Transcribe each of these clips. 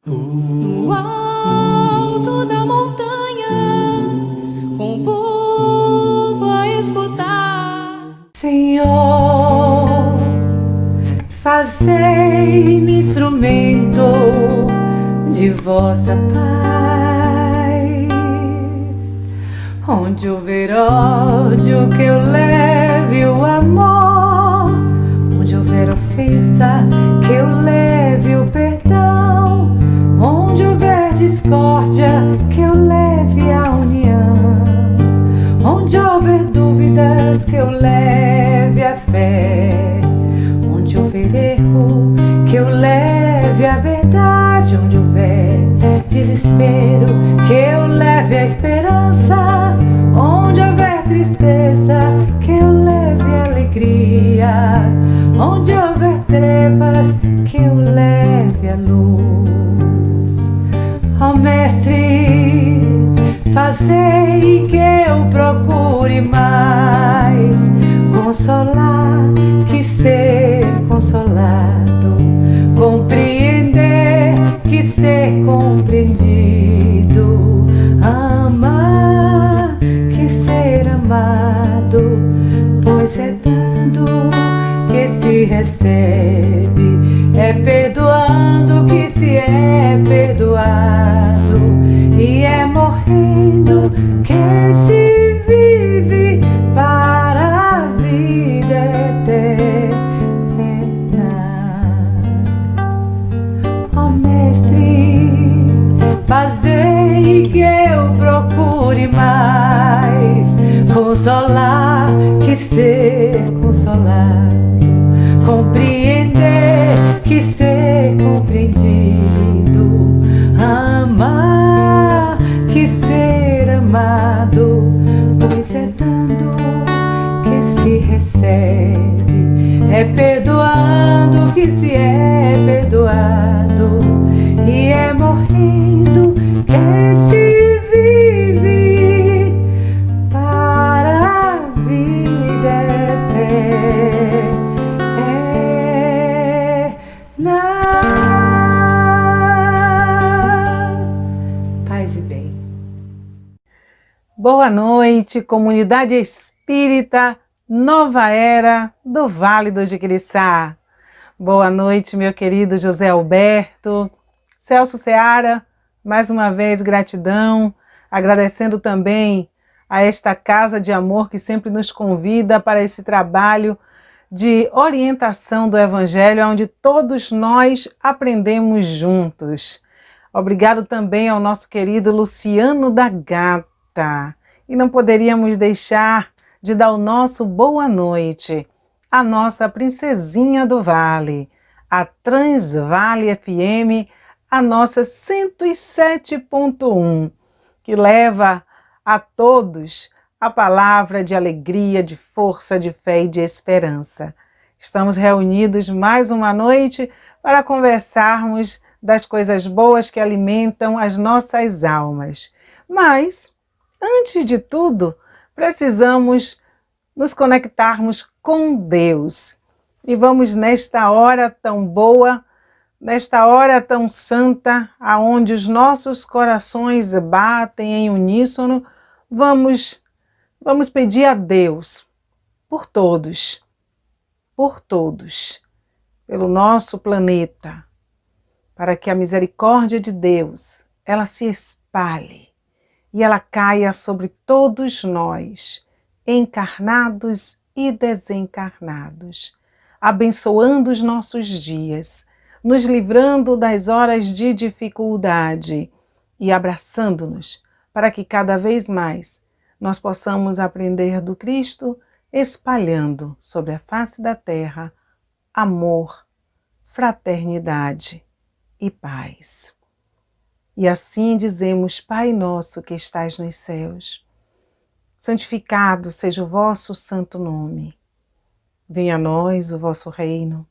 No alto da montanha, com o povo a escutar. Senhor, fazei-me instrumento de vossa paz. Onde houver ódio, que eu leve o amor. Onde houver ofensa, que eu leve o perdão. Onde houver discórdia, que eu leve a união. Onde houver dúvidas, que eu leve a fé. Onde houver erro, que eu leve a verdade. Onde houver desespero, que eu leve a esperança. Onde houver tristeza, que eu leve a alegria. Onde houver trevas, que eu leve a luz. Ó Mestre, fazei que eu procure mais consolar que ser consolado, compreender que ser compreendido, amar que ser amado, pois é dando que se recebe, é perdoando que se é perdoado, e é morrendo que se vive para a vida eterna. Ó Mestre, fazei que eu procure mais consolar que ser consolado, compreender que ser compreendido, amar que ser amado, pois é dando que se recebe, é perdoando que se é perdoado, e é morrendo que se vive para a vida eterna. Paz e bem. Boa noite, comunidade espírita Nova Era do Vale do Jiquiriçá. Boa noite, meu querido José Alberto, Celso Seara, mais uma vez gratidão, agradecendo também a esta casa de amor que sempre nos convida para esse trabalho de orientação do Evangelho, onde todos nós aprendemos juntos. Obrigado também ao nosso querido Luciano da Gata. E não poderíamos deixar de dar o nosso boa noite à nossa princesinha do Vale, a Transvale FM, a nossa 107.1, que leva a todos a palavra de alegria, de força, de fé e de esperança. Estamos reunidos mais uma noite para conversarmos das coisas boas que alimentam as nossas almas. Mas, antes de tudo, precisamos nos conectarmos com Deus. E vamos nesta hora tão boa, nesta hora tão santa, aonde os nossos corações batem em uníssono, vamos pedir a Deus por todos, pelo nosso planeta, para que a misericórdia de Deus, ela se espalhe e ela caia sobre todos nós, encarnados e desencarnados, abençoando os nossos dias, nos livrando das horas de dificuldade e abraçando-nos para que cada vez mais nós possamos aprender do Cristo, espalhando sobre a face da terra amor, fraternidade e paz. E assim dizemos: Pai nosso que estais nos céus, santificado seja o vosso santo nome. Venha a nós o vosso reino.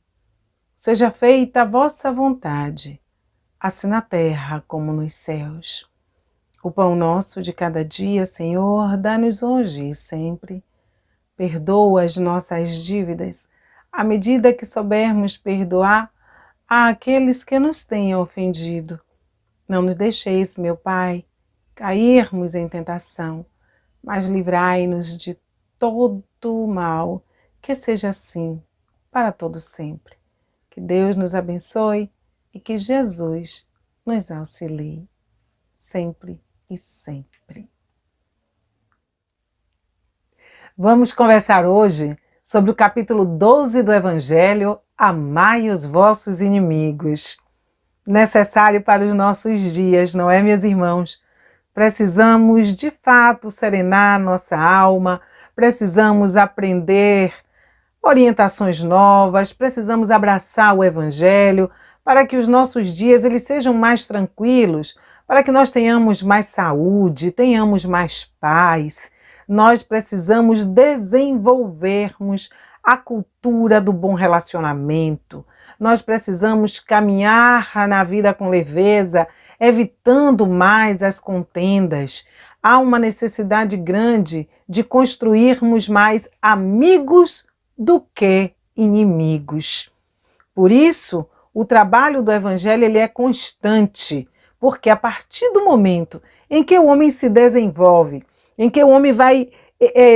Seja feita a vossa vontade, assim na terra como nos céus. O pão nosso de cada dia, Senhor, dá-nos hoje e sempre. Perdoa as nossas dívidas, à medida que soubermos perdoar àqueles que nos tenham ofendido. Não nos deixeis, meu Pai, cairmos em tentação, mas livrai-nos de todo o mal, que seja assim para todo sempre. Que Deus nos abençoe e que Jesus nos auxilie, sempre e sempre. Vamos conversar hoje sobre o capítulo 12 do Evangelho, Amai os vossos inimigos. Necessário para os nossos dias, não é, meus irmãos? Precisamos, de fato, serenar nossa alma, precisamos aprender orientações novas, precisamos abraçar o Evangelho para que os nossos dias eles sejam mais tranquilos, para que nós tenhamos mais saúde, tenhamos mais paz. Nós precisamos desenvolvermos a cultura do bom relacionamento. Nós precisamos caminhar na vida com leveza, evitando mais as contendas. Há uma necessidade grande de construirmos mais amigos do que inimigos. Por isso, o trabalho do Evangelho ele é constante, porque a partir do momento em que o homem se desenvolve, em que o homem vai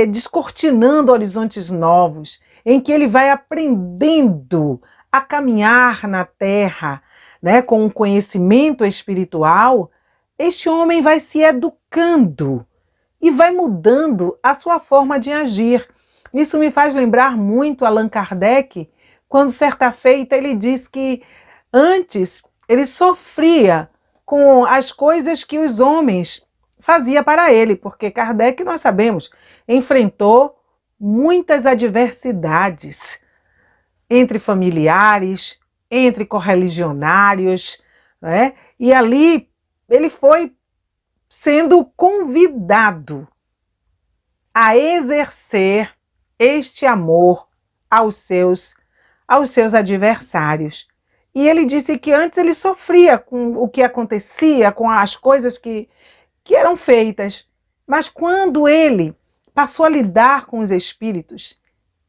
descortinando horizontes novos, em que ele vai aprendendo a caminhar na terra, né, com um conhecimento espiritual, este homem vai se educando e vai mudando a sua forma de agir. Isso me faz lembrar muito Allan Kardec, quando certa feita ele diz que antes ele sofria com as coisas que os homens faziam para ele, porque Kardec, nós sabemos, enfrentou muitas adversidades entre familiares, entre correligionários, né? E ali ele foi sendo convidado a exercer este amor aos seus adversários. E ele disse que antes ele sofria com o que acontecia, com as coisas que eram feitas, mas quando ele passou a lidar com os espíritos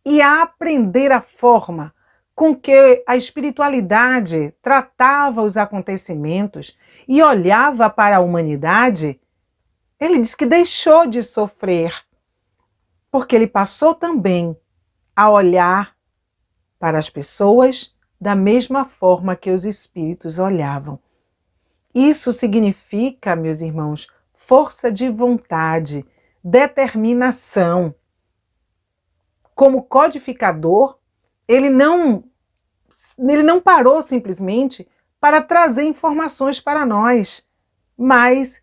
e a aprender a forma com que a espiritualidade tratava os acontecimentos e olhava para a humanidade, ele disse que deixou de sofrer, porque ele passou também a olhar para as pessoas da mesma forma que os espíritos olhavam. Isso significa, meus irmãos, força de vontade, determinação. Como codificador, ele não parou simplesmente para trazer informações para nós, mas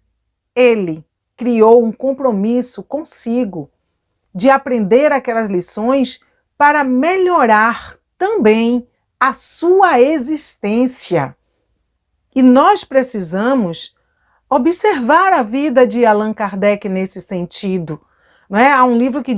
ele criou um compromisso consigo de aprender aquelas lições para melhorar também a sua existência. E nós precisamos observar a vida de Allan Kardec nesse sentido. Não é? Há um livro que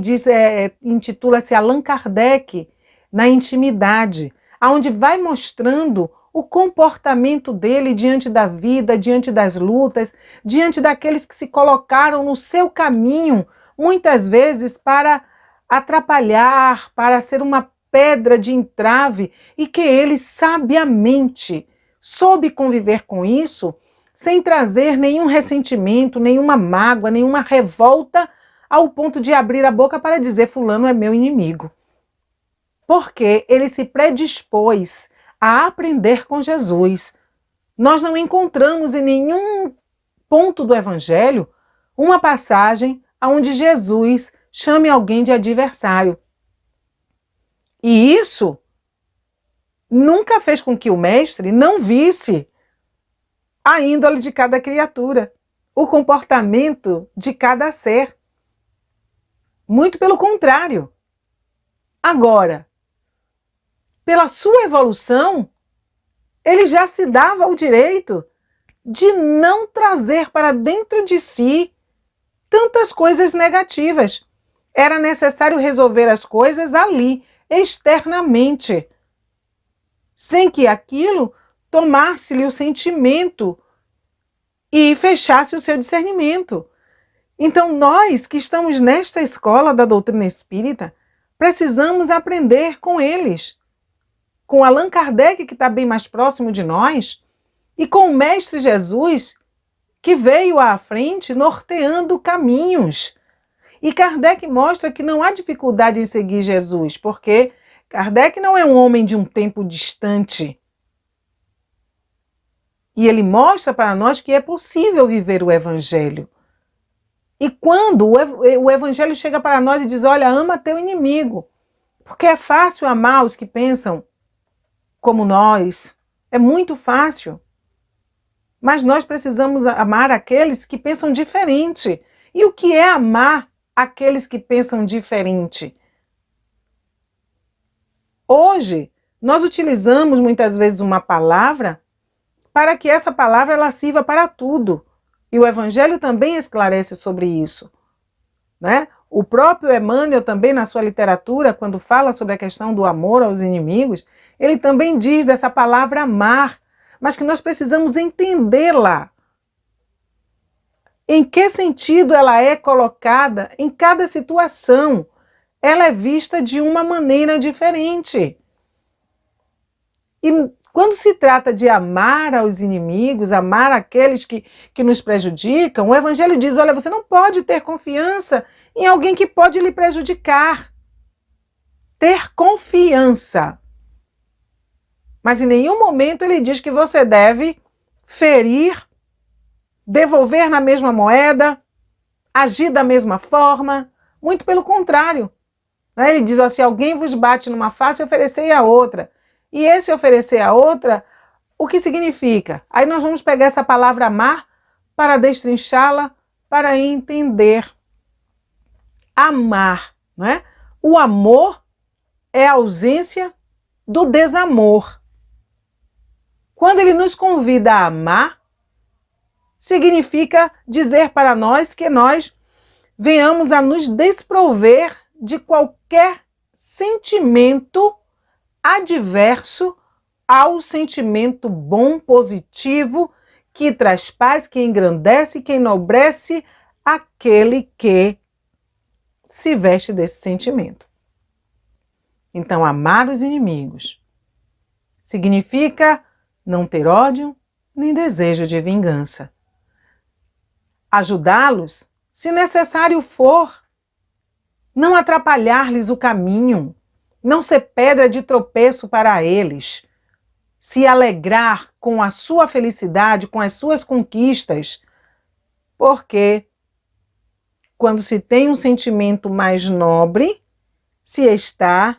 intitula-se Allan Kardec na Intimidade, onde vai mostrando o comportamento dele diante da vida, diante das lutas, diante daqueles que se colocaram no seu caminho, muitas vezes para atrapalhar, para ser uma pedra de entrave, e que ele sabiamente soube conviver com isso, sem trazer nenhum ressentimento, nenhuma mágoa, nenhuma revolta, ao ponto de abrir a boca para dizer fulano é meu inimigo. Porque ele se predispôs a aprender com Jesus. Nós não encontramos em nenhum ponto do Evangelho uma passagem onde Jesus chame alguém de adversário. E isso nunca fez com que o mestre não visse a índole de cada criatura, o comportamento de cada ser. Muito pelo contrário. Agora, pela sua evolução, ele já se dava o direito de não trazer para dentro de si tantas coisas negativas. Era necessário resolver as coisas ali, externamente, sem que aquilo tomasse-lhe o sentimento e fechasse o seu discernimento. Então, nós que estamos nesta escola da doutrina espírita, precisamos aprender com eles. Com Allan Kardec, que está bem mais próximo de nós, e com o Mestre Jesus, que veio à frente norteando caminhos. E Kardec mostra que não há dificuldade em seguir Jesus, porque Kardec não é um homem de um tempo distante. E ele mostra para nós que é possível viver o Evangelho. E quando o Evangelho chega para nós e diz, olha, ama teu inimigo, porque é fácil amar os que pensam como nós, é muito fácil. Mas nós precisamos amar aqueles que pensam diferente. E o que é amar aqueles que pensam diferente? Hoje, nós utilizamos muitas vezes uma palavra para que essa palavra ela sirva para tudo. E o Evangelho também esclarece sobre isso, né? O próprio Emmanuel também na sua literatura, quando fala sobre a questão do amor aos inimigos, ele também diz dessa palavra amar, mas que nós precisamos entendê-la. Em que sentido ela é colocada em cada situação? Ela é vista de uma maneira diferente. E quando se trata de amar aos inimigos, amar aqueles que nos prejudicam, o Evangelho diz, olha, você não pode ter confiança em alguém que pode lhe prejudicar. Ter confiança. Mas em nenhum momento ele diz que você deve ferir, devolver na mesma moeda, agir da mesma forma. Muito pelo contrário. Ele diz, ó, se alguém vos bate numa face, oferecei a outra. E esse oferecer a outra, o que significa? Aí nós vamos pegar essa palavra amar para destrinchá-la, para entender. Amar, né? O amor é a ausência do desamor. Quando ele nos convida a amar, significa dizer para nós que nós venhamos a nos desprover de qualquer sentimento adverso ao sentimento bom, positivo, que traz paz, que engrandece, que enobrece aquele que se veste desse sentimento. Então, amar os inimigos significa não ter ódio nem desejo de vingança. Ajudá-los, se necessário for, não atrapalhar-lhes o caminho, não ser pedra de tropeço para eles, se alegrar com a sua felicidade, com as suas conquistas, porque quando se tem um sentimento mais nobre, se está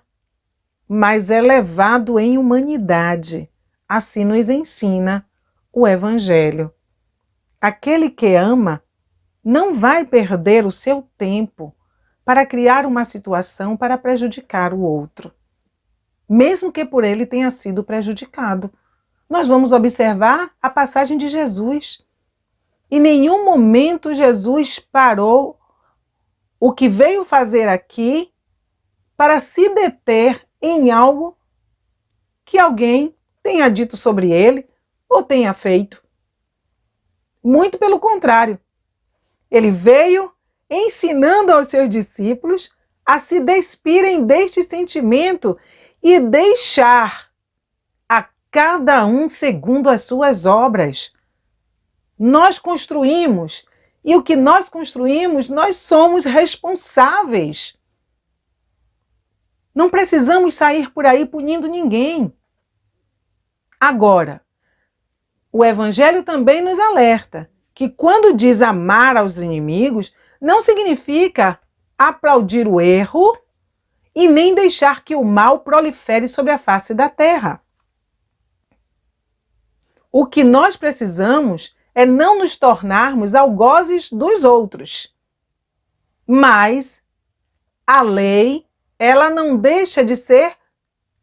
mais elevado em humanidade. Assim nos ensina o Evangelho. Aquele que ama não vai perder o seu tempo para criar uma situação para prejudicar o outro, mesmo que por ele tenha sido prejudicado. Nós vamos observar a passagem de Jesus. Em nenhum momento Jesus parou o que veio fazer aqui para se deter em algo que alguém tenha dito sobre ele ou tenha feito. Muito pelo contrário. Ele veio ensinando aos seus discípulos a se despirem deste sentimento e deixar a cada um segundo as suas obras. Nós construímos, e o que nós construímos, nós somos responsáveis. Não precisamos sair por aí punindo ninguém. Agora, o Evangelho também nos alerta que quando diz amar aos inimigos, não significa aplaudir o erro e nem deixar que o mal prolifere sobre a face da terra. O que nós precisamos é não nos tornarmos algozes dos outros. Mas a lei, ela não deixa de ser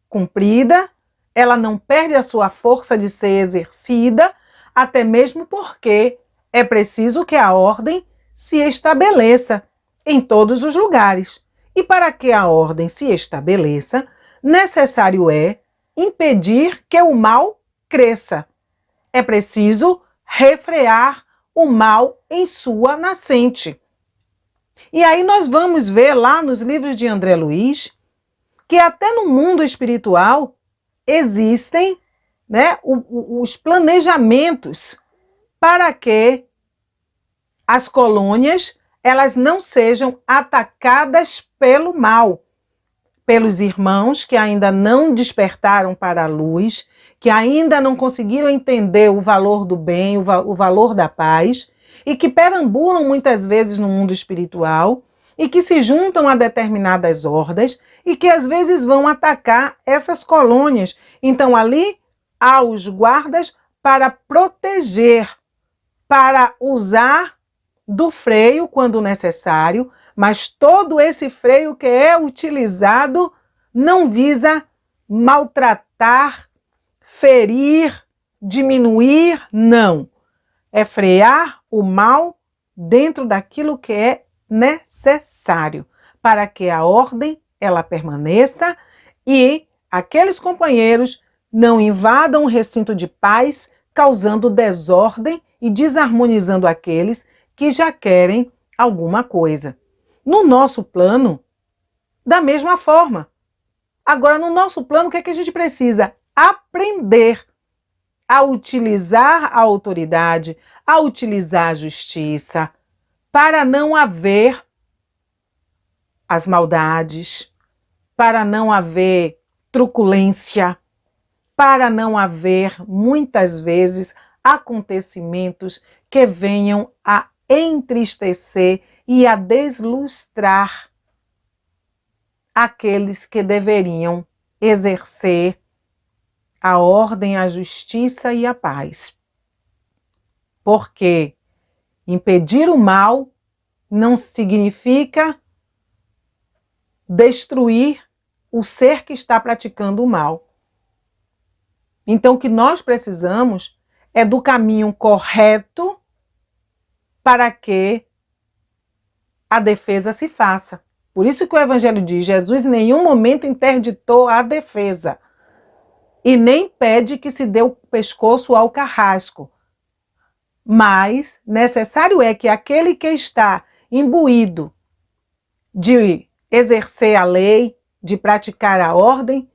cumprida, ela não perde a sua força de ser exercida, até mesmo porque é preciso que a ordem se estabeleça em todos os lugares. E para que a ordem se estabeleça, necessário é impedir que o mal cresça. É preciso refrear o mal em sua nascente. E aí nós vamos ver lá nos livros de André Luiz que até no mundo espiritual existem né, os planejamentos para que as colônias elas não sejam atacadas pelo mal, pelos irmãos que ainda não despertaram para a luz, que ainda não conseguiram entender o valor do bem, o valor da paz, e que perambulam muitas vezes no mundo espiritual, e que se juntam a determinadas hordas, e que às vezes vão atacar essas colônias. Então ali há os guardas para proteger, para usar do freio quando necessário, mas todo esse freio que é utilizado não visa maltratar, ferir, diminuir, não. É frear o mal dentro daquilo que é necessário para que a ordem ela permaneça e aqueles companheiros não invadam o recinto de paz, causando desordem e desarmonizando aqueles que já querem alguma coisa. No nosso plano, da mesma forma. Agora, no nosso plano, o que é que a gente precisa? Aprender a utilizar a autoridade, a utilizar a justiça, para não haver as maldades, para não haver truculência, para não haver, muitas vezes, acontecimentos que venham a entristecer e a deslustrar aqueles que deveriam exercer a ordem, a justiça e a paz. Porque impedir o mal não significa destruir o ser que está praticando o mal. Então, o que nós precisamos é do caminho correto para que a defesa se faça. Por isso que o Evangelho diz, Jesus em nenhum momento interditou a defesa e nem pede que se dê o pescoço ao carrasco. Mas necessário é que aquele que está imbuído de exercer a lei, de praticar a ordem,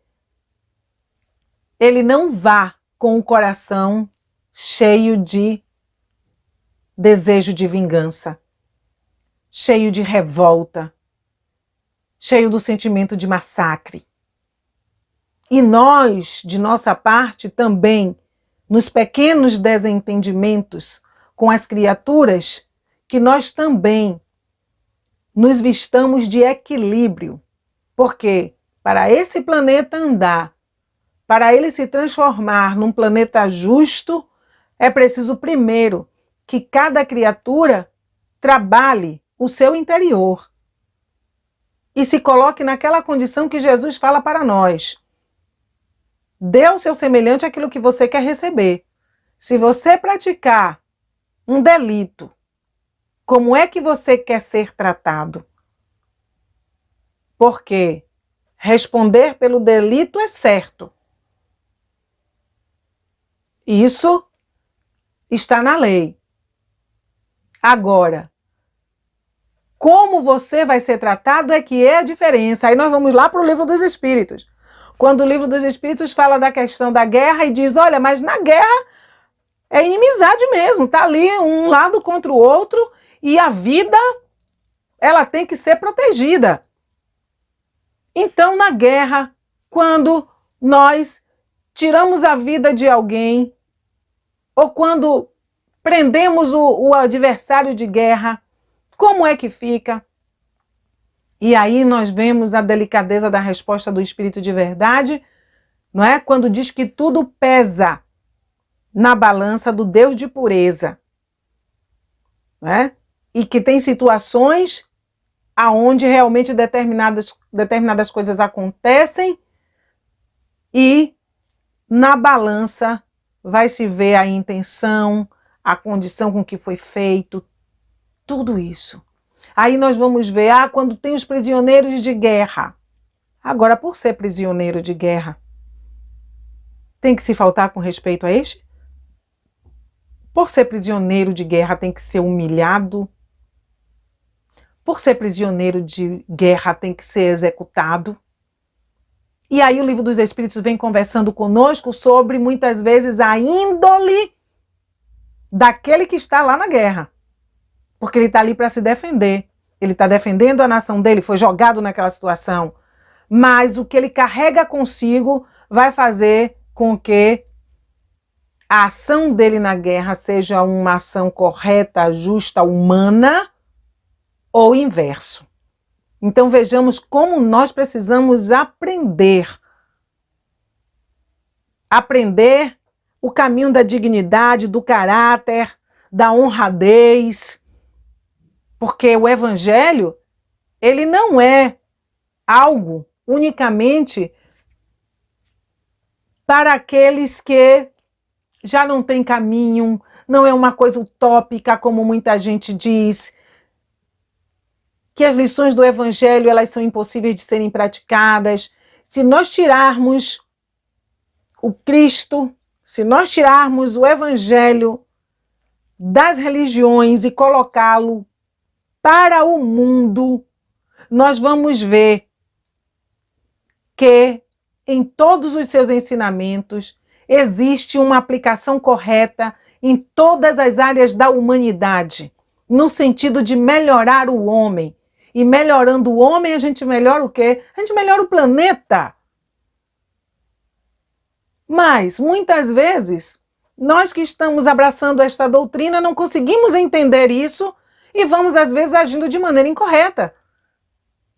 ele não vá com o coração cheio de desejo de vingança, cheio de revolta, cheio do sentimento de massacre. E nós, de nossa parte, também, nos pequenos desentendimentos com as criaturas, que nós também nos vistamos de equilíbrio, porque para esse planeta andar, para ele se transformar num planeta justo, é preciso primeiro que cada criatura trabalhe o seu interior e se coloque naquela condição que Jesus fala para nós. Dê ao seu semelhante aquilo que você quer receber. Se você praticar um delito, como é que você quer ser tratado? Porque responder pelo delito é certo. Isso está na lei. Agora, como você vai ser tratado é que é a diferença. Aí nós vamos lá para o Livro dos Espíritos. Quando o Livro dos Espíritos fala da questão da guerra e diz, olha, mas na guerra é inimizade mesmo, está ali um lado contra o outro e a vida, ela tem que ser protegida. Então, na guerra, quando nós tiramos a vida de alguém, ou quando prendemos o adversário de guerra, como é que fica? E aí nós vemos a delicadeza da resposta do Espírito de Verdade, não é? Quando diz que tudo pesa na balança do Deus de pureza, não é? E que tem situações aonde realmente determinadas coisas acontecem e na balança vai se ver a intenção, a condição com que foi feito, tudo isso. Aí nós vamos ver, quando tem os prisioneiros de guerra. Agora, por ser prisioneiro de guerra, tem que se faltar com respeito a este? Por ser prisioneiro de guerra, tem que ser humilhado? Por ser prisioneiro de guerra, tem que ser executado? E aí o Livro dos Espíritos vem conversando conosco sobre, muitas vezes, a índole daquele que está lá na guerra. Porque ele está ali para se defender. Ele está defendendo a nação dele, foi jogado naquela situação. Mas o que ele carrega consigo vai fazer com que a ação dele na guerra seja uma ação correta, justa, humana, ou inverso. Então vejamos como nós precisamos aprender o caminho da dignidade, do caráter, da honradez, porque o Evangelho, ele não é algo unicamente para aqueles que já não têm caminho, não é uma coisa utópica, como muita gente diz, que as lições do Evangelho elas são impossíveis de serem praticadas. Se nós tirarmos o Cristo, se nós tirarmos o Evangelho das religiões e colocá-lo para o mundo, nós vamos ver que em todos os seus ensinamentos existe uma aplicação correta em todas as áreas da humanidade, no sentido de melhorar o homem. E melhorando o homem, a gente melhora o quê? A gente melhora o planeta. Mas, muitas vezes, nós que estamos abraçando esta doutrina não conseguimos entender isso e vamos, às vezes, agindo de maneira incorreta.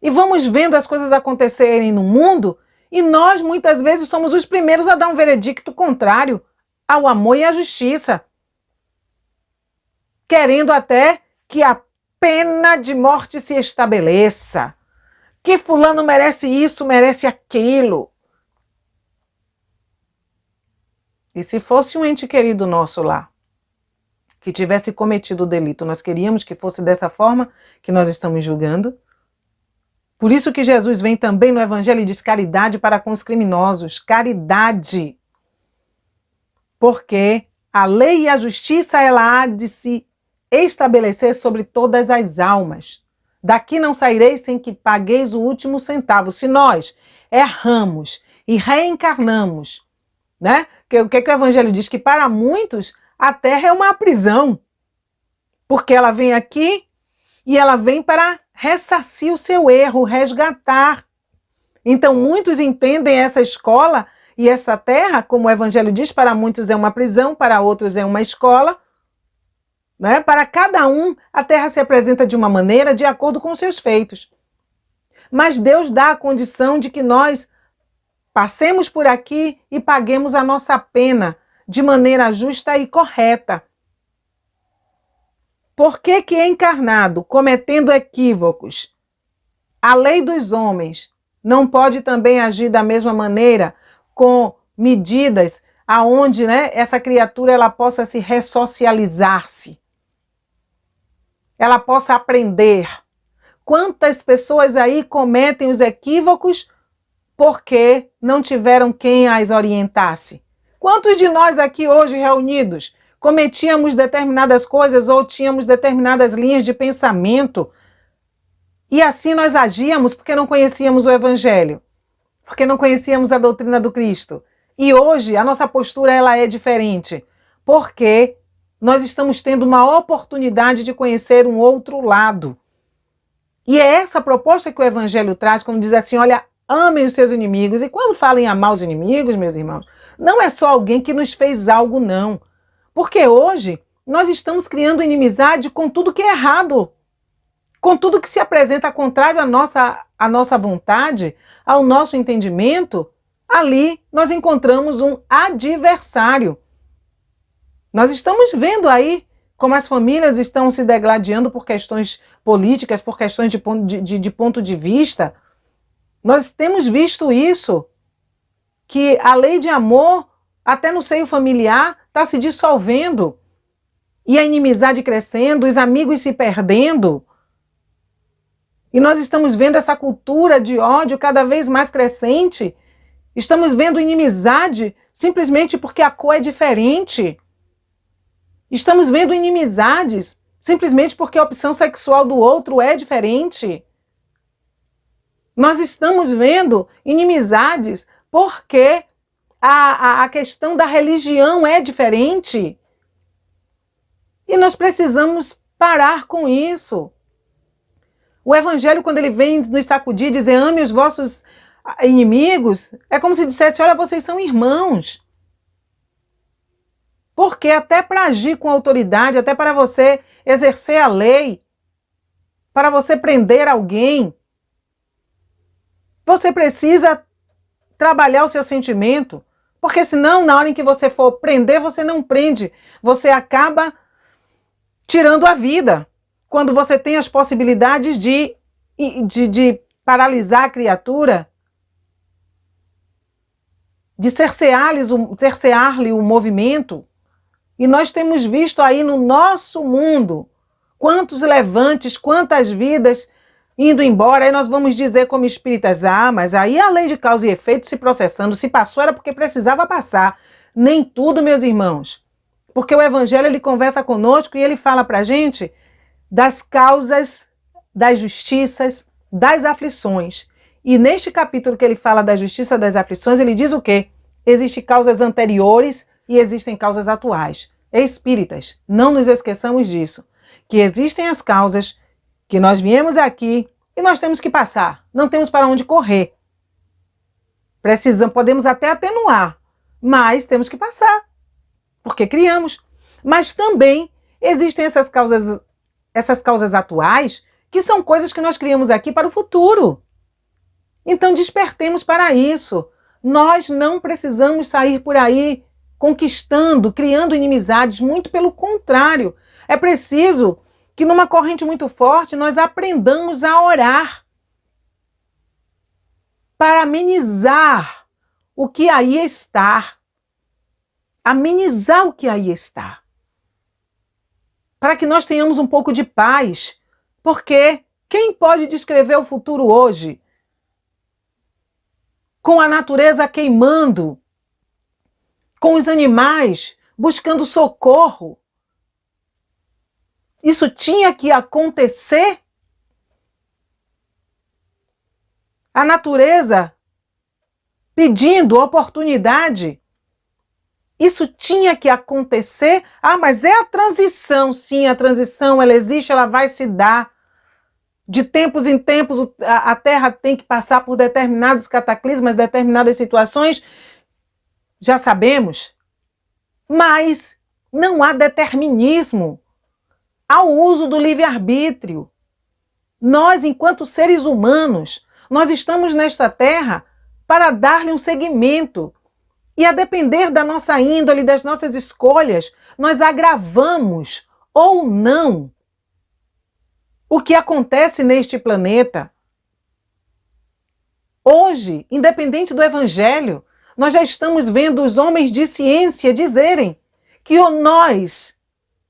E vamos vendo as coisas acontecerem no mundo e nós, muitas vezes, somos os primeiros a dar um veredicto contrário ao amor e à justiça, querendo até que a pena de morte se estabeleça, que fulano merece isso, merece aquilo. E se fosse um ente querido nosso lá, que tivesse cometido o delito, nós queríamos que fosse dessa forma que nós estamos julgando? Por isso que Jesus vem também no Evangelho e diz caridade para com os criminosos, caridade. Porque a lei e a justiça, ela há de se estabelecer sobre todas as almas. Daqui não saireis sem que pagueis o último centavo. Se nós erramos e reencarnamos, né? O que o Evangelho diz? Que para muitos a terra é uma prisão. Porque ela vem aqui e ela vem para ressarcir o seu erro, resgatar. Então muitos entendem essa escola e essa terra, como o Evangelho diz, para muitos é uma prisão, para outros é uma escola. Né? Para cada um, a terra se apresenta de uma maneira de acordo com os seus feitos. Mas Deus dá a condição de que nós passemos por aqui e paguemos a nossa pena de maneira justa e correta. Por que que encarnado, cometendo equívocos, a lei dos homens não pode também agir da mesma maneira, com medidas aonde, né, essa criatura ela possa se ressocializar-se? Ela possa aprender. Quantas pessoas aí cometem os equívocos porque não tiveram quem as orientasse? Quantos de nós aqui hoje reunidos cometíamos determinadas coisas ou tínhamos determinadas linhas de pensamento e assim nós agíamos porque não conhecíamos o Evangelho, porque não conhecíamos a doutrina do Cristo? E hoje a nossa postura ela é diferente, porque nós estamos tendo uma oportunidade de conhecer um outro lado. E é essa proposta que o Evangelho traz, quando diz assim, olha, amem os seus inimigos. E quando fala em amar os inimigos, meus irmãos, não é só alguém que nos fez algo, não. Porque hoje nós estamos criando inimizade com tudo que é errado, com tudo que se apresenta contrário à nossa vontade, ao nosso entendimento. Ali nós encontramos um adversário. Nós estamos vendo aí como as famílias estão se degladiando por questões políticas, por questões de ponto de vista. Nós temos visto isso, que a lei de amor, até no seio familiar, está se dissolvendo. E a inimizade crescendo, os amigos se perdendo. E nós estamos vendo essa cultura de ódio cada vez mais crescente. Estamos vendo inimizade simplesmente porque a cor é diferente. Estamos vendo inimizades simplesmente porque a opção sexual do outro é diferente. Nós estamos vendo inimizades porque a questão da religião é diferente. E nós precisamos parar com isso. O Evangelho, quando ele vem nos sacudir, dizer ame os vossos inimigos, é como se dissesse, olha, vocês são irmãos. Porque até para agir com autoridade, até para você exercer a lei, para você prender alguém, você precisa trabalhar o seu sentimento, porque senão, na hora em que você for prender, você não prende, você acaba tirando a vida, quando você tem as possibilidades de paralisar a criatura, de cercear-lhe o movimento. E nós temos visto aí no nosso mundo quantos levantes, quantas vidas indo embora. Aí nós vamos dizer como espíritas, mas aí a lei de causa e efeito se processando, se passou era porque precisava passar. Nem tudo, meus irmãos. Porque o Evangelho, ele conversa conosco e ele fala pra gente das causas, das justiças, das aflições. E neste capítulo que ele fala da justiça das aflições, ele diz o quê? Existem causas anteriores e existem causas atuais. Espíritas, não nos esqueçamos disso. Que existem as causas, que nós viemos aqui e nós temos que passar. Não temos para onde correr. Podemos até atenuar, mas temos que passar. Porque criamos. Mas também existem essas causas atuais, que são coisas que nós criamos aqui para o futuro. Então despertemos para isso. Nós não precisamos sair por aí conquistando, criando inimizades, muito pelo contrário. É preciso que numa corrente muito forte nós aprendamos a orar para amenizar o que aí está. Amenizar o que aí está. Para que nós tenhamos um pouco de paz. Porque quem pode descrever o futuro hoje? Com a natureza queimando, com os animais buscando socorro. Isso tinha que acontecer? A natureza pedindo oportunidade. Isso tinha que acontecer? Mas é a transição. Sim, a transição, ela existe, ela vai se dar. De tempos em tempos, a Terra tem que passar por determinados cataclismas, determinadas situações, já sabemos. Mas não há determinismo. Há o uso do livre-arbítrio. Nós, enquanto seres humanos, nós estamos nesta Terra para dar-lhe um seguimento. E a depender da nossa índole, das nossas escolhas, nós agravamos ou não o que acontece neste planeta. Hoje, independente do Evangelho, nós já estamos vendo os homens de ciência dizerem que ou nós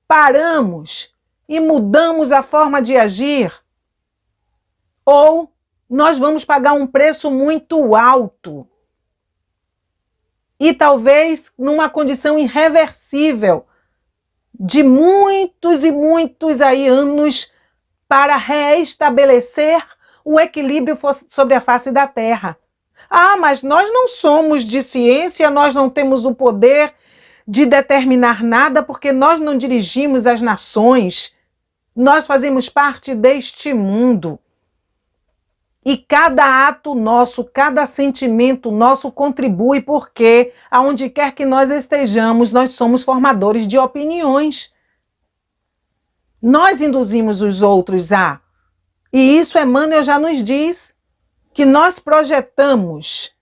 paramos e mudamos a forma de agir, ou nós vamos pagar um preço muito alto. E talvez numa condição irreversível de muitos e muitos aí anos para reestabelecer o equilíbrio sobre a face da Terra. Mas nós não somos de ciência, nós não temos o poder de determinar nada, porque nós não dirigimos as nações, nós fazemos parte deste mundo. E cada ato nosso, cada sentimento nosso contribui, porque aonde quer que nós estejamos, nós somos formadores de opiniões. Nós induzimos os outros a. E isso Emmanuel já nos diz, que nós projetamos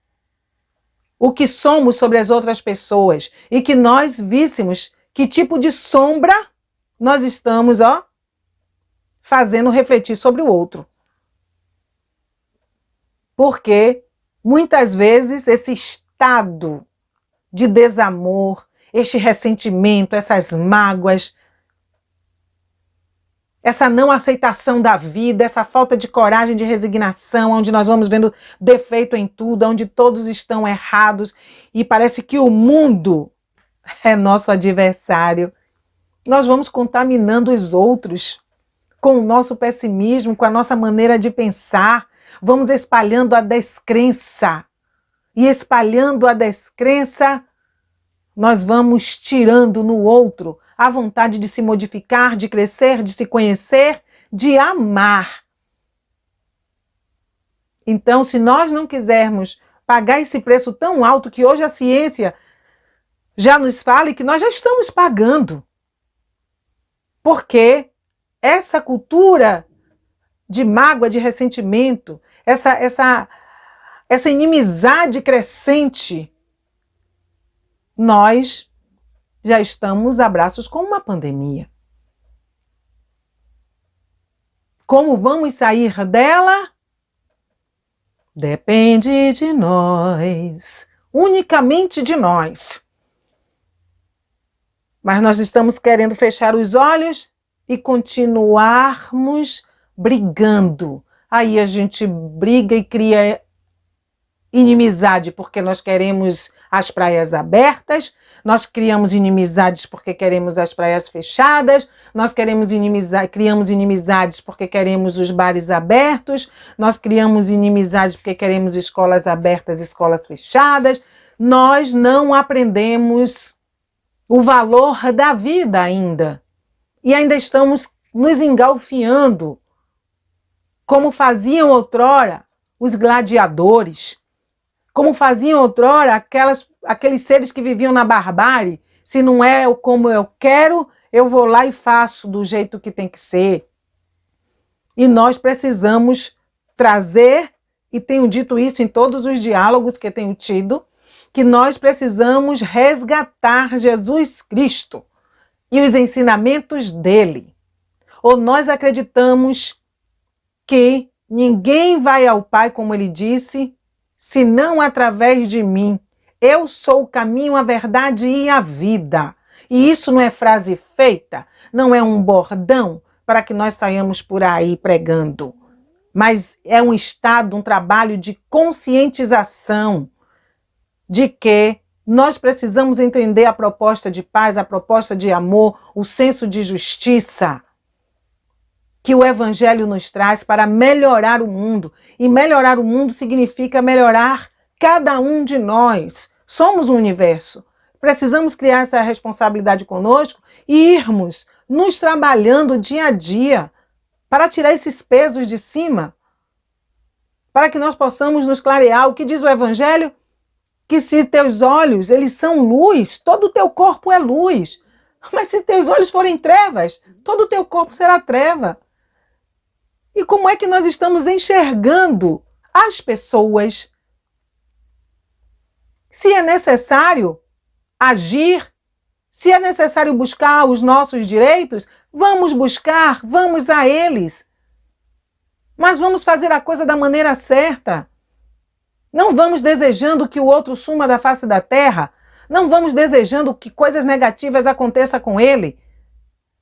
o que somos sobre as outras pessoas e que nós víssemos que tipo de sombra nós estamos, fazendo refletir sobre o outro. Porque muitas vezes esse estado de desamor, este ressentimento, essas mágoas, essa não aceitação da vida, essa falta de coragem, de resignação, onde nós vamos vendo defeito em tudo, onde todos estão errados e parece que o mundo é nosso adversário. Nós vamos contaminando os outros com o nosso pessimismo, com a nossa maneira de pensar, vamos espalhando a descrença. E espalhando a descrença, nós vamos tirando no outro a vontade de se modificar, de crescer, de se conhecer, de amar. Então, se nós não quisermos pagar esse preço tão alto que hoje a ciência já nos fala e que nós já estamos pagando, porque essa cultura de mágoa, de ressentimento, essa inimizade crescente, nós já estamos a braços com uma pandemia. Como vamos sair dela? Depende de nós, unicamente de nós. Mas nós estamos querendo fechar os olhos e continuarmos brigando. Aí a gente briga e cria inimizade porque nós queremos as praias abertas, nós criamos inimizades porque queremos as praias fechadas, nós criamos inimizades porque queremos os bares abertos, nós criamos inimizades porque queremos escolas abertas, escolas fechadas. Nós não aprendemos o valor da vida ainda. E ainda estamos nos engalfiando, como faziam outrora os gladiadores, como faziam outrora aqueles seres que viviam na barbárie. Se não é como eu quero, eu vou lá e faço do jeito que tem que ser. E nós precisamos trazer, e tenho dito isso em todos os diálogos que tenho tido, que nós precisamos resgatar Jesus Cristo e os ensinamentos dele. Ou nós acreditamos que ninguém vai ao Pai, como ele disse, senão através de mim. Eu sou o caminho, a verdade e a vida. E isso não é frase feita, não é um bordão para que nós saiamos por aí pregando, mas é um estado, um trabalho de conscientização de que nós precisamos entender a proposta de paz, a proposta de amor, o senso de justiça que o Evangelho nos traz para melhorar o mundo. E melhorar o mundo significa melhorar cada um de nós. Somos um universo. Precisamos criar essa responsabilidade conosco e irmos nos trabalhando dia a dia para tirar esses pesos de cima, para que nós possamos nos clarear. O que diz o Evangelho? Que se teus olhos, eles são luz, todo o teu corpo é luz. Mas se teus olhos forem trevas, todo o teu corpo será treva. E como é que nós estamos enxergando as pessoas? Se é necessário agir, se é necessário buscar os nossos direitos, vamos buscar, vamos a eles. Mas vamos fazer a coisa da maneira certa. Não vamos desejando que o outro suma da face da terra. Não vamos desejando que coisas negativas aconteçam com ele.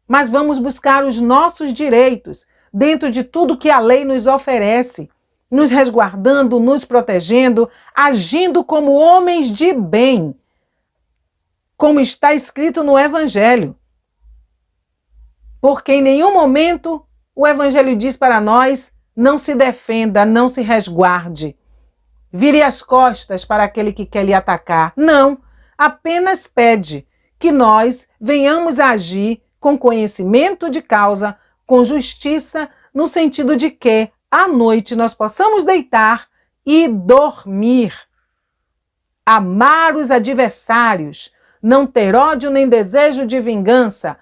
Mas vamos buscar os nossos direitos dentro de tudo que a lei nos oferece, nos resguardando, nos protegendo, agindo como homens de bem, como está escrito no Evangelho. Porque em nenhum momento o Evangelho diz para nós: não se defenda, não se resguarde, vire as costas para aquele que quer lhe atacar. Não, apenas pede que nós venhamos a agir com conhecimento de causa, com justiça, no sentido de que à noite nós possamos deitar e dormir. Amar os adversários, não ter ódio nem desejo de vingança,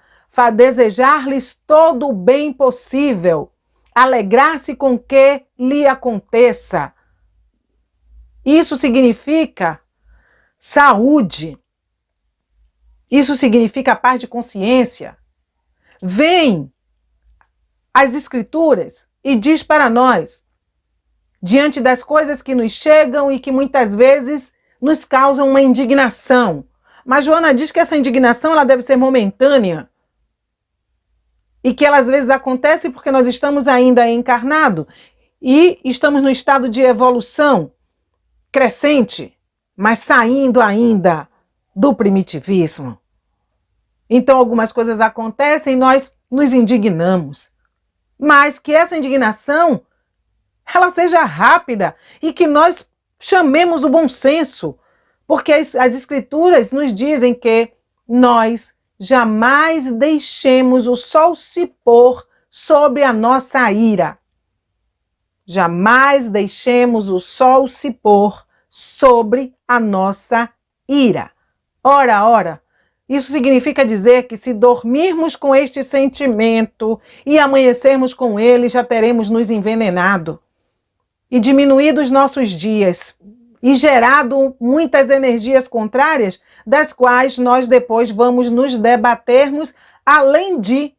desejar-lhes todo o bem possível, alegrar-se com o que lhe aconteça. Isso significa saúde. Isso significa paz de consciência. Vem as Escrituras e diz para nós, diante das coisas que nos chegam e que muitas vezes nos causam uma indignação. Mas Joana diz que essa indignação ela deve ser momentânea e que ela às vezes acontece porque nós estamos ainda encarnados e estamos no estado de evolução crescente, mas saindo ainda do primitivismo. Então algumas coisas acontecem e nós nos indignamos. Mas que essa indignação ela seja rápida e que nós chamemos o bom senso, porque as Escrituras nos dizem que nós jamais deixemos o sol se pôr sobre a nossa ira. Jamais deixemos o sol se pôr sobre a nossa ira. Ora, isso significa dizer que se dormirmos com este sentimento e amanhecermos com ele, já teremos nos envenenado e diminuído os nossos dias e gerado muitas energias contrárias, das quais nós depois vamos nos debatermos, além de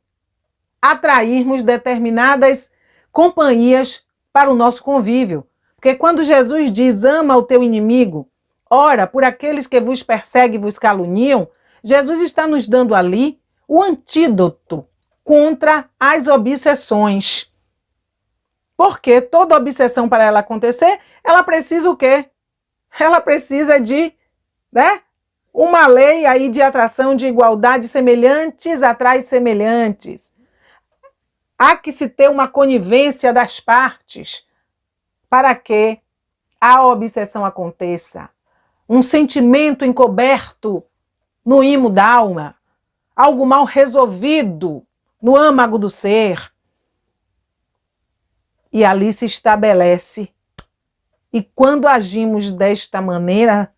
atrairmos determinadas companhias para o nosso convívio. Porque quando Jesus diz, ama o teu inimigo, ora por aqueles que vos perseguem e vos caluniam, Jesus está nos dando ali o antídoto contra as obsessões. Porque toda obsessão, para ela acontecer, ela precisa o quê? Ela precisa de, uma lei aí de atração, de igualdade, semelhantes atrai semelhantes. Há que se ter uma conivência das partes para que a obsessão aconteça. Um sentimento encoberto no imo da alma, algo mal resolvido no âmago do ser. E ali se estabelece. E quando agimos desta maneira,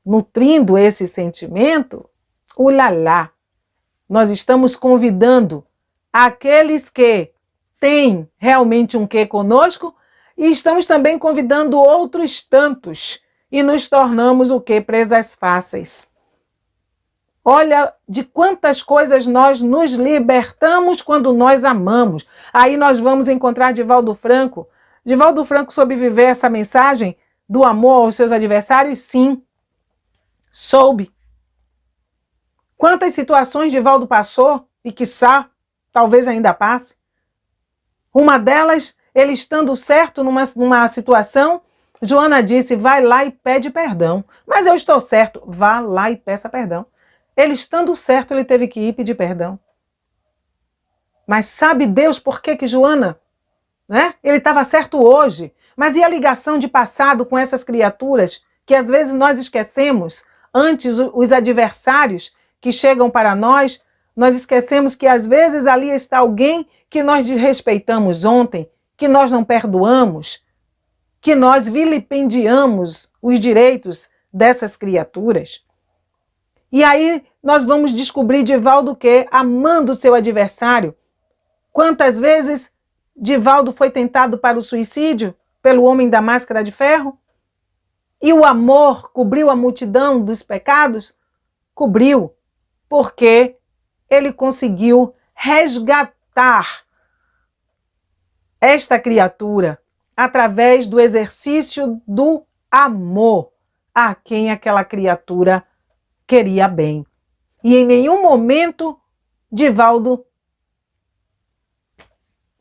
nutrindo esse sentimento, ulalá, nós estamos convidando aqueles que têm realmente um quê conosco e estamos também convidando outros tantos e nos tornamos o quê? Presas fáceis. Olha de quantas coisas nós nos libertamos quando nós amamos. Aí nós vamos encontrar Divaldo Franco. Divaldo Franco soube viver essa mensagem do amor aos seus adversários? Sim, soube. Quantas situações Divaldo passou e, quiçá, talvez ainda passe. Uma delas, ele estando certo numa situação, Joana disse, vai lá e pede perdão. Mas eu estou certo, vá lá e peça perdão. Ele estando certo, ele teve que ir pedir perdão. Mas sabe Deus por que Joana, ele estava certo hoje, mas e a ligação de passado com essas criaturas que às vezes nós esquecemos, antes os adversários que chegam para nós esquecemos que às vezes ali está alguém que nós desrespeitamos ontem, que nós não perdoamos, que nós vilipendiamos os direitos dessas criaturas. E aí nós vamos descobrir Divaldo que, amando seu adversário, quantas vezes Divaldo foi tentado para o suicídio pelo homem da máscara de ferro? E o amor cobriu a multidão dos pecados? Cobriu, porque ele conseguiu resgatar esta criatura através do exercício do amor a quem aquela criatura queria bem. E em nenhum momento Divaldo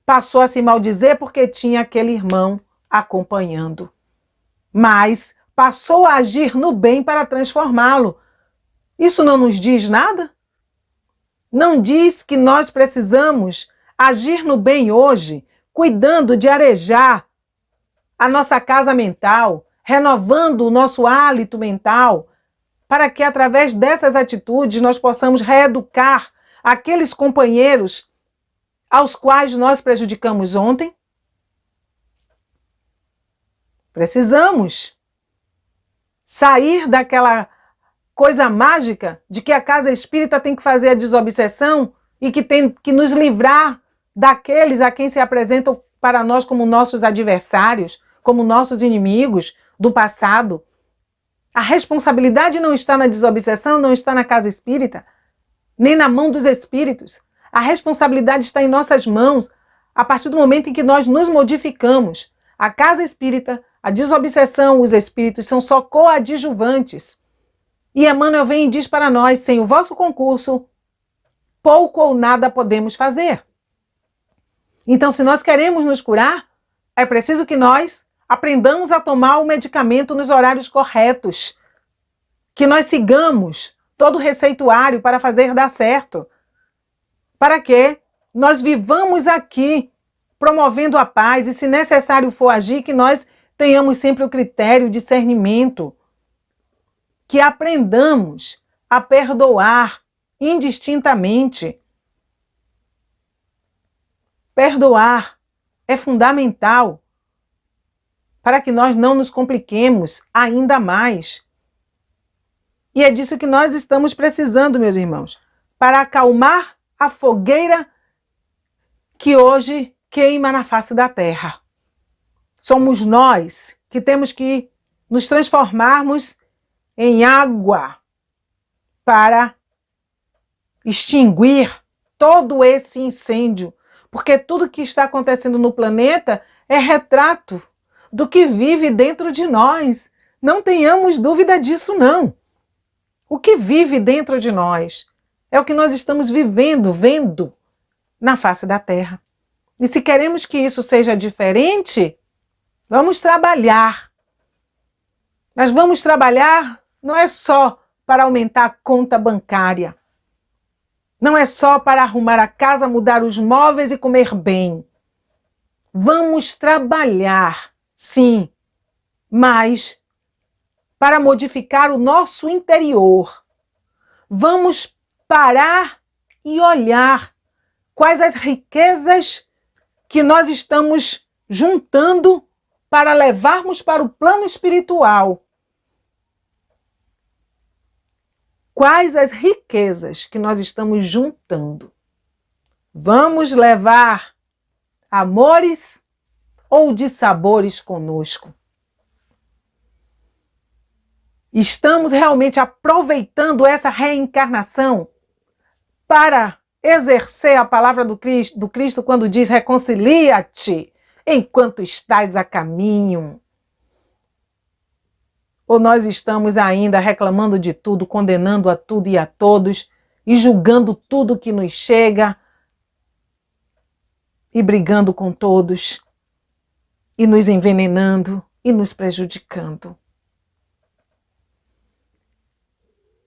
passou a se maldizer porque tinha aquele irmão acompanhando. Mas passou a agir no bem para transformá-lo. Isso não nos diz nada? Não diz que nós precisamos agir no bem hoje, cuidando de arejar a nossa casa mental, renovando o nosso hálito mental, para que através dessas atitudes nós possamos reeducar aqueles companheiros aos quais nós prejudicamos ontem? Precisamos sair daquela coisa mágica de que a casa espírita tem que fazer a desobsessão e que tem que nos livrar daqueles a quem se apresentam para nós como nossos adversários, como nossos inimigos do passado. A responsabilidade não está na desobsessão, não está na casa espírita, nem na mão dos espíritos. A responsabilidade está em nossas mãos a partir do momento em que nós nos modificamos. A casa espírita, a desobsessão, os espíritos são só coadjuvantes. E Emmanuel vem e diz para nós, sem o vosso concurso, pouco ou nada podemos fazer. Então, se nós queremos nos curar, é preciso que nós aprendamos a tomar o medicamento nos horários corretos, que nós sigamos todo o receituário para fazer dar certo, para que nós vivamos aqui promovendo a paz, e se necessário for agir, que nós tenhamos sempre o critério, o discernimento, que aprendamos a perdoar indistintamente. Perdoar é fundamental para que nós não nos compliquemos ainda mais. E é disso que nós estamos precisando, meus irmãos, para acalmar a fogueira que hoje queima na face da terra. Somos nós que temos que nos transformarmos em água para extinguir todo esse incêndio, porque tudo que está acontecendo no planeta é retrato do que vive dentro de nós. Não tenhamos dúvida disso, não. O que vive dentro de nós é o que nós estamos vivendo, vendo na face da terra. E se queremos que isso seja diferente, vamos trabalhar. Mas vamos trabalhar não é só para aumentar a conta bancária. Não é só para arrumar a casa, mudar os móveis e comer bem. Vamos trabalhar, sim, mas para modificar o nosso interior. Vamos parar e olhar quais as riquezas que nós estamos juntando para levarmos para o plano espiritual. Quais as riquezas que nós estamos juntando? Vamos levar amores ou dissabores conosco? Estamos realmente aproveitando essa reencarnação para exercer a palavra do Cristo quando diz: reconcilia-te enquanto estás a caminho? Ou nós estamos ainda reclamando de tudo, condenando a tudo e a todos, e julgando tudo que nos chega, e brigando com todos, e nos envenenando e nos prejudicando?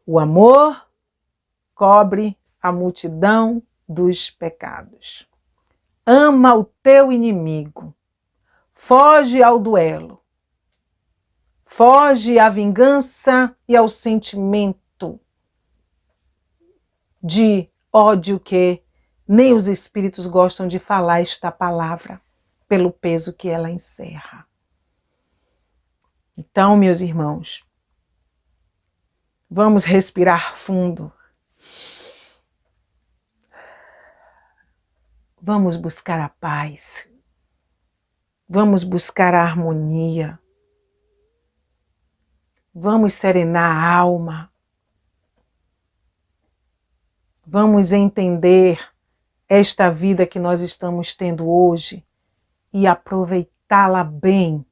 O amor cobre a multidão dos pecados. Ama o teu inimigo. Foge ao duelo. Foge à vingança e ao sentimento de ódio que nem os espíritos gostam de falar esta palavra, pelo peso que ela encerra. Então, meus irmãos, vamos respirar fundo. Vamos buscar a paz. Vamos buscar a harmonia. Vamos serenar a alma. Vamos entender esta vida que nós estamos tendo hoje e aproveitá-la bem,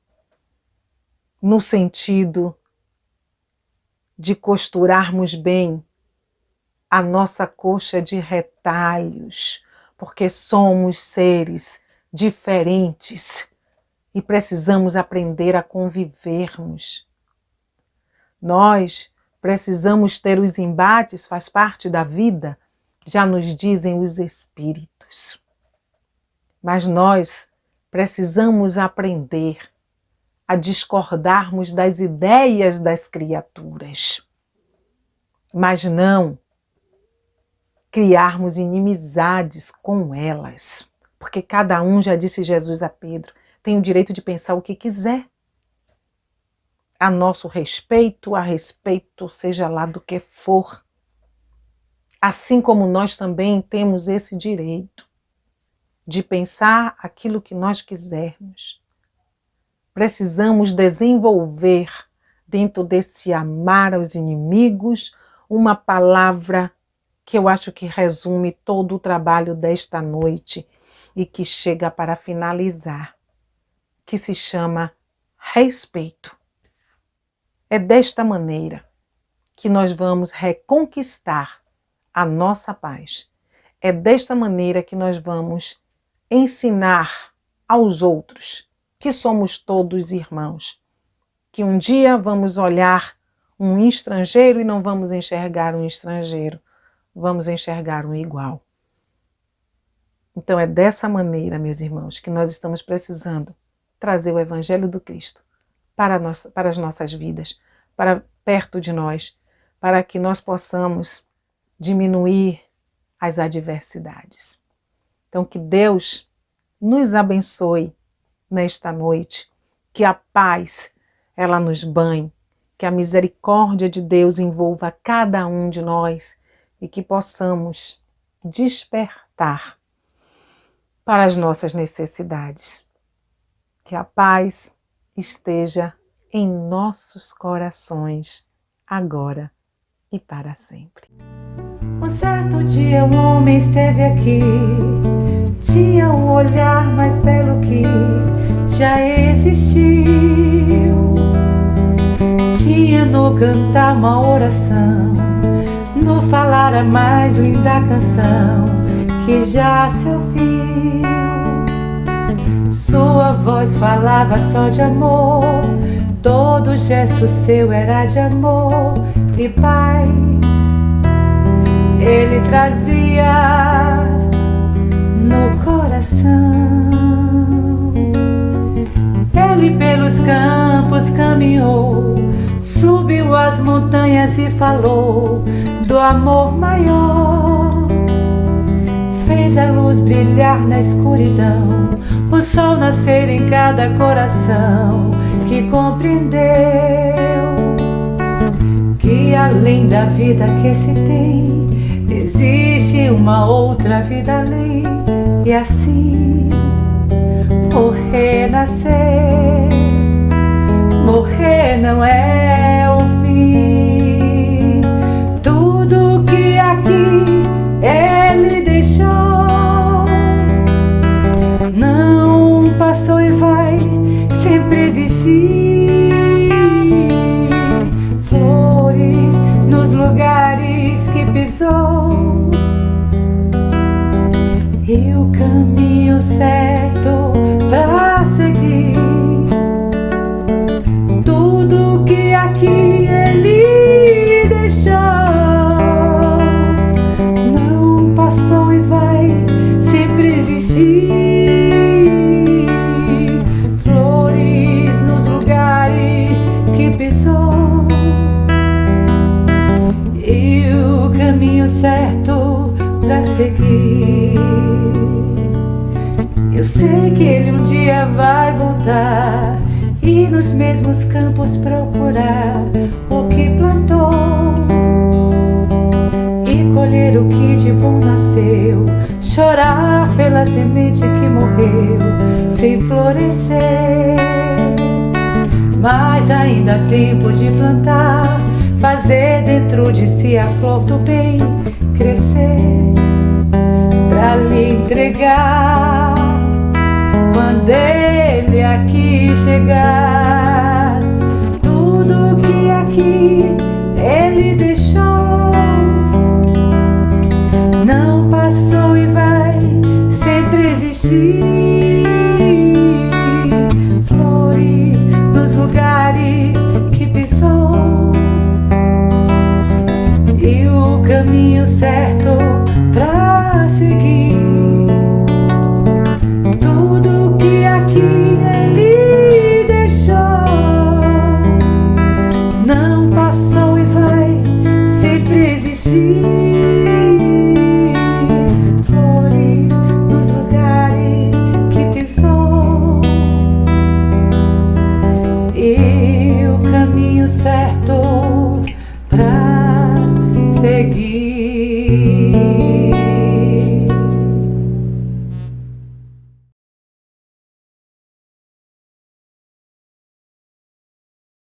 no sentido de costurarmos bem a nossa coxa de retalhos, porque somos seres diferentes e precisamos aprender a convivermos. Nós precisamos ter os embates, faz parte da vida, já nos dizem os espíritos. Mas nós precisamos aprender a discordarmos das ideias das criaturas, mas não criarmos inimizades com elas, porque cada um, já disse Jesus a Pedro, tem o direito de pensar o que quiser. A nosso respeito, a respeito seja lá do que for. Assim como nós também temos esse direito de pensar aquilo que nós quisermos. Precisamos desenvolver, dentro desse amar aos inimigos, uma palavra que eu acho que resume todo o trabalho desta noite e que chega para finalizar, que se chama respeito. É desta maneira que nós vamos reconquistar a nossa paz. É desta maneira que nós vamos ensinar aos outros que somos todos irmãos, que um dia vamos olhar um estrangeiro e não vamos enxergar um estrangeiro, vamos enxergar um igual. Então é dessa maneira, meus irmãos, que nós estamos precisando trazer o Evangelho do Cristo para as nossas vidas, para perto de nós, para que nós possamos diminuir as adversidades. Então que Deus nos abençoe nesta noite, que a paz ela nos banhe, que a misericórdia de Deus envolva cada um de nós e que possamos despertar para as nossas necessidades. Que a paz esteja em nossos corações, agora e para sempre. Um certo dia um homem esteve aqui, tinha um olhar mais belo que já existiu. Tinha no cantar uma oração, no falar a mais linda canção que já se ouviu. Sua voz falava só de amor, todo gesto seu era de amor e paz. Ele trazia no coração. Ele pelos campos caminhou, subiu as montanhas e falou do amor maior. Fez a luz brilhar na escuridão, o sol nascer em cada coração que compreendeu que além da vida que se tem, existe uma outra vida além. E assim morrer, nascer, morrer não é o fim. Tudo que aqui ele deixou não passou e vai sempre existir. Flores nos lugares que pisou e o caminho certo pra seguir. Tudo que aqui ele deixou não passou e vai sempre existir. Flores nos lugares que pisou e o caminho certo pra seguir. Eu sei que ele um dia vai voltar e nos mesmos campos procurar o que plantou e colher o que de bom nasceu, chorar pela semente que morreu sem florescer. Mas ainda há tempo de plantar, fazer dentro de si a flor do bem crescer, pra lhe entregar quando ele aqui chegar. Tudo que aqui